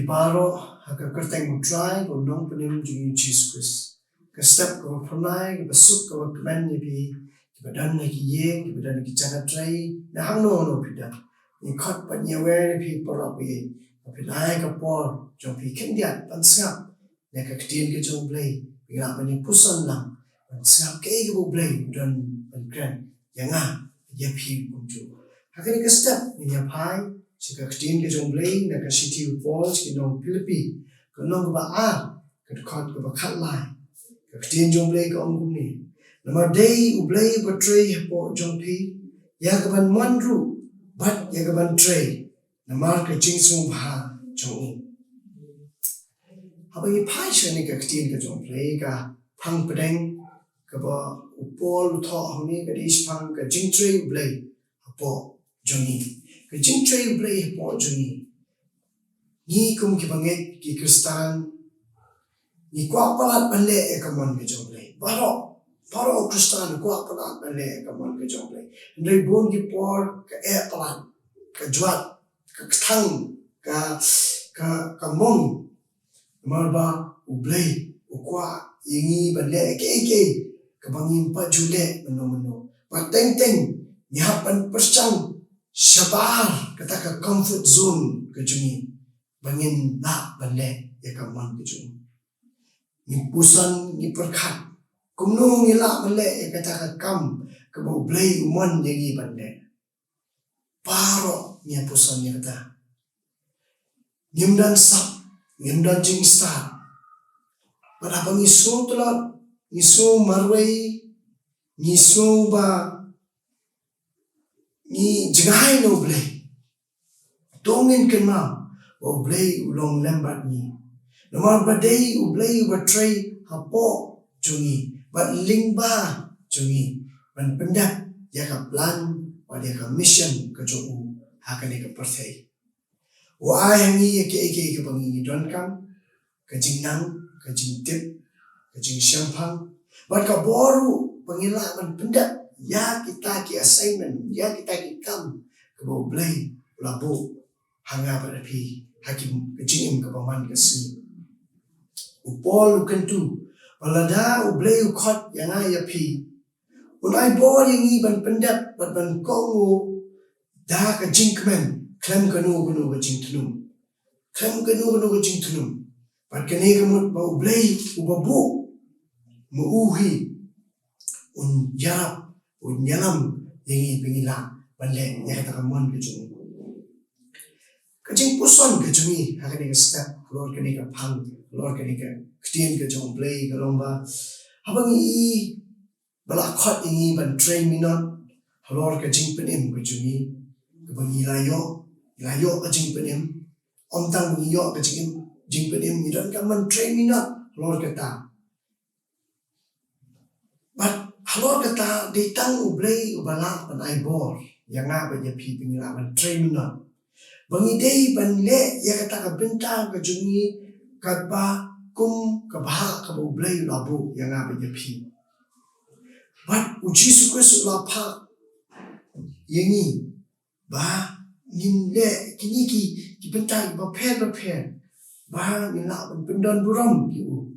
pibaro haka kyrteng utrai ko nong penim jungi Jesus ka step ko pranai ka basuk ka kmen ni pi badan na ki yeng ki badan ki chana trai na hangno no pida ni khat pa nyewe pi pora pi pinai ka por jong pi kynja pan sngap na Ka Ktien ka U Blei nga jingpuson lang pan sngap ke U Blei dan pan kran yanga pi kunju hakani ka step ni pai si Ka Ktien ka U Blei na ka city Paul ki nong Philippi ka nong ba ka khat ka ba khat lai Ka Ktien U Blei ka ong ni nama day U Blei ba tray po jong pi ya ka ban manru bat ya ka ban tray nama ka jingshubha jong habang pai ni Ka Ktien ka U Blei ka phang pedeng ka ba upol tho honi ka dis phang ka jingtray U Blei po jongi ka jingtray U Blei po jongi ni kum ki banget ki Kristan ni kwa palat bale e ka mon ka U Blei Paro Kristan kwa palat bale ka mon ka U Blei ndai bon ki por ka e palat ka juat ka khnang ka mong marba U Blei ukwa ingi bale ke ka bangin pa jule mano pa teng nyapan persang sabar kata ka comfort zone ka juni bangin na bale ya ka mon ka juni jingpuson ni perkhat kumno ngila bale ya kata ka kam ka U Blei umon yangi bale paro jingpuson ni kata ngimdan sap ngimdan jingstar pada pangisu tulot ngisu marway ngisu ba ni jingai no Blei tongin kenma U Blei ulong lembat ni nomor badai U Blei ba tray hapo jungi ba lingba jungi ban pendak ya ka plan wa dia ka mission ka jo hakane ka perthai wa yangi ke ka bangi don kam ka jingnang ka jingtip ka jingsiam bat ka boru pangila ban pendak ya kita ki assignment ya kita ki kam ka U Blei labu hanga pada pi hakim ka jingim ka paman ka si upol kentu balada U Blei khot yanga ya pi unai bor yangi ban pendak bat ban kongo da ka jingkmen klem kanu ka jingthmu klem kanu ka jingthmu bat kene ka mut ba U Blei ubabu muuhi iarap nyalam yangi pingila banle nya kata kamon ke jung ka jingpuson ke jungi hakani ka step lord kani ka phang lord kani ka Ktien ka U Blei ka lomba habang I bala khot ingi ban train minot lord ka jingpenim ka jungi ka bangi layo ka jingpenim omtang bangi yo ka jingpenim ni dan ka man train minot lord kata but halor kata ditang U Blei ubala pan aibor yang apa je pi pingila ban tremina bangi dei ban le ya kata ka benta ka jungi ka ba kum ka ba ka U Blei labu yang apa je pi but U Jisu Khrist la pa yengi ba ngin le kini ki benta ba pher ba ngila ban pendan buram ki u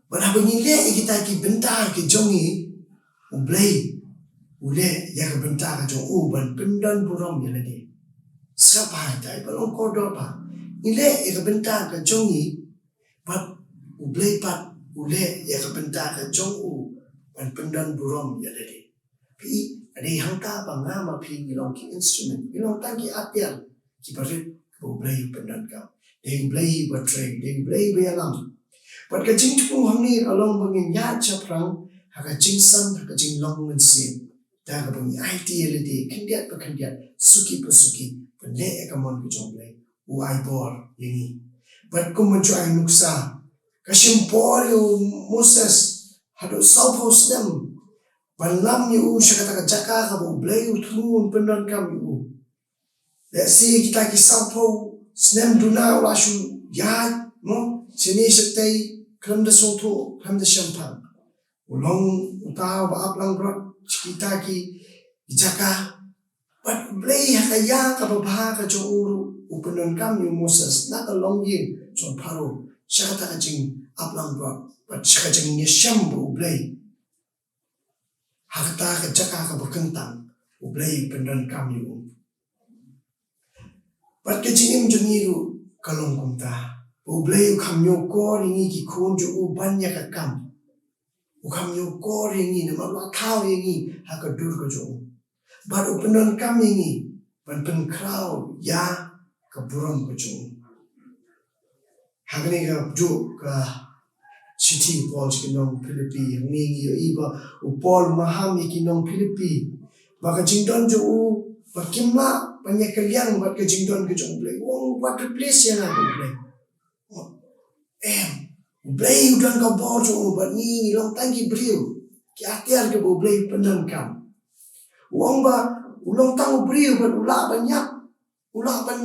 Pada pengile kita ki benta ki jongi U Blei ule ya ka benta ka jong ban pendan buram ya lagi siapa dai balong kodo pa ile ya ka benta ka jongi pat U Blei pat ule ya ka benta ka jong ban pendan buram ya lagi pi ade hangka banga ma pi ngilong ki instrument ngilong tangki atian ki parit U Blei pendan ka de U Blei ba tray de U Blei ba alam Pat ka jingthmu hamni along bangin ya chaprang haka jingsan haka jinglong mynsiem da ka bangi ideality khndiat pa khndiat suki pa suki panle ka mon ku U Blei u ai bor yangi pat kum ju ai nuksa ka shimpor yu Moses hado saupo snem wanlam yu shakata ka jaka ka U Blei u thunu pendan kam yu let's see kita ki saupo snem duna ulashu ya no sini setai klam da soto klam da champang ulong utaw ba aplang rot kita ki jaka But U Blei hakaya kababha ka jong uru upenon kam yu Moses na ka long yin jong paro syakata ka jing aplang bro but syaka jing nyesham U Blei hakata ka jaka ka bekentang U Blei upenon kam yu but ka jingim jong iru kalong kumta U Blei ukam yo ko ringi ki kun jo u banya ka kam ukam yo ko ringi na malwa thao ringi hakadur ka jong but upenon kam ringi ban pen krau ya kaburam ka jong hagni ka jo ka city Paul kinong Philippi ngi yo iba u Paul maham kinong Philippi baka jingdon jo u bakimla panya kaliang bat ka jingdon ka jong Blei wong what replace ya na Blei U Blei udan ka bor jo bat ni long tangi brio ki atiar ke U Blei penan kam wong ba ulong tang brio bat ula banyak ula ban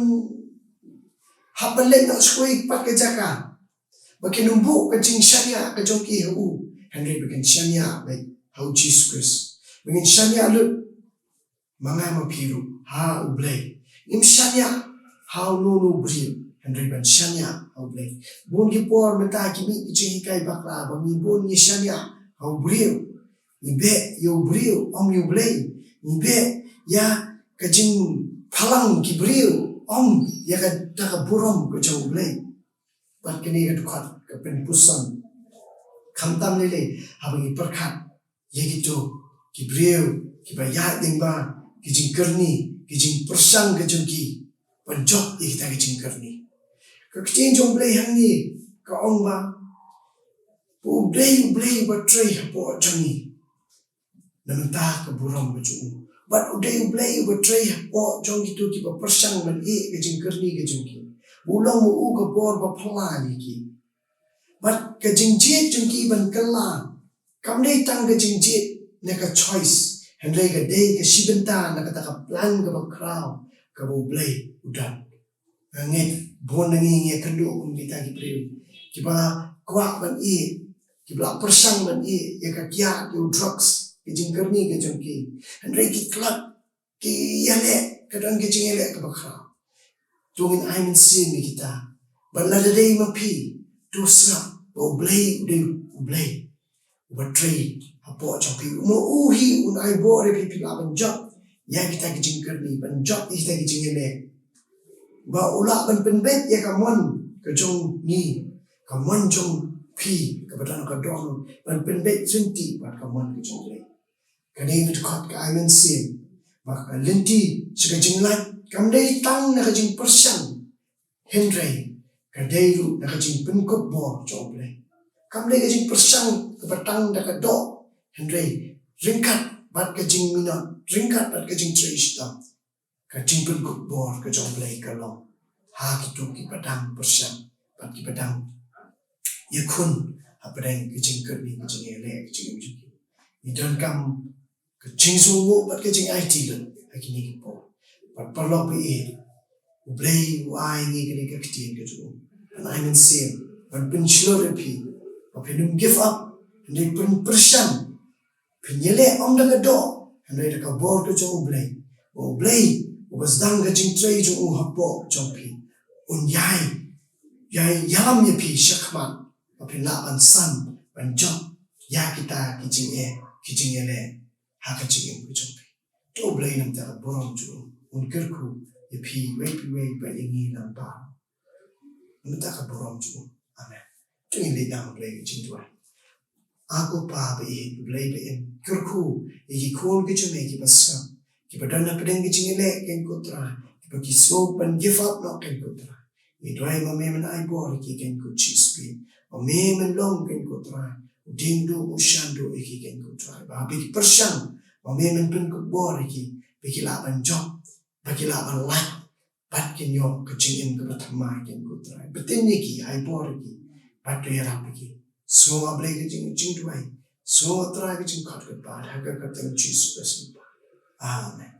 habalet nak skui pat ke jaka bagi numbuk ke jing syania ke jongki hu Henry bikin syania baik hau Jesus bikin syania lut mangai mapiru ha U Blei im syania hau nunu brio Henry ban syania hau Blei bun ki por meta kimi jing kai bakla bangi bun ni syania hau brio ibe yo brio om U Blei ibe ya ke jing palang ki brio om ya ka buram ke jong Blei pat kini ka dukat ka penpusan khamtam lele habagi perkhat ye gitu ki brio ki bayat dingba ki jing kerni ki jing persang ke jong ki panjok ye kita ki jing kerni ka ktien jong Blei hang ni ka ong ba U Blei ba trei hapo jangi namenta ka buram ke jong but U Blei ba trei hapo jong gitu ki ba persang man e ke jing kerni ke jong ki bulong mu ka bor ba phla ni ki but ka jingjit jong ki ban kala kam nei tang ka jingjit ne ka choice hendai ka dei ka sibenta na ka ta ka plan ka ba kraw ka U Blei udan nge bon ngi nge kandu um kita ki pre ki ba kwa ban e ki bla persang ban e ya ka kya yo drugs ki jingkerni ke jong ki hendai ki klak ki yale ka dan ki jingele ka ba kraw tungin ay mynsiem kita balada day mapi dosra U Blei U Blei batray hapo choki mo uhi un ay bore pi pilaban job ya kita kijingkerni ban job kita kijingene ba ula ban penbet ya kamon ke jong ni kamon jong pi ka badan ka dong ban penbet sunti ba kamon ke jong Blei kani mit khot ka ay mynsiem ba ka lenti sika jinglat kam dei tang na ka jing persang Henry ka dei ru na ka jing penkop bor jong Blei kam dei ka jing persang ka batang da ka do Henry ringkat bat ka jing minot ringkat bat ka jing trish da ka jing penkop bor ka jong Blei ka long ha ki tu ki padang persang bat ki padang ye kun ha padang ka jing kerni ka jing ele ka jing juki ni don kam ka jing sungu bat ka jing IT lut akini ki po but parlo pe e U Blei ai ni kini ka ktien ka ju an I mynsiem ban pin chlo repi pa pinum give up ni pin persan pinyele om da do and da ka bor ka ju U Blei was dang ka jing trei ju u hapo jompi un yai yam ye pi shakman pa pin la an san ban job ya kita ki jing ele ha ka jing ku jompi U Blei nam ta borom ju un kerku ye pi wei ba yengi lang ba namta ka borom ju amen tung le dang Blei jing tuai ako pa ba e Blei ba em kerku ye ki khol ke ju me ki basa ki badana pedeng ki jing ele ken ko tra ki ba ki so pan give up no ken ko tra ye doi ma me man ai bor ki ken ko cheese pi o me man long ken ko tra ding do u shan do ki ken ko tra ba bi persang o me man pen ko bor ki bi ki la ban job bagi laban light bat kin yo ka jingim ka batama kin ko trai betin ni ki ai bor ki bat to yara ki so able ki jing tuai so trai ki jing khat ka ba ha ka ka tang Jesus amen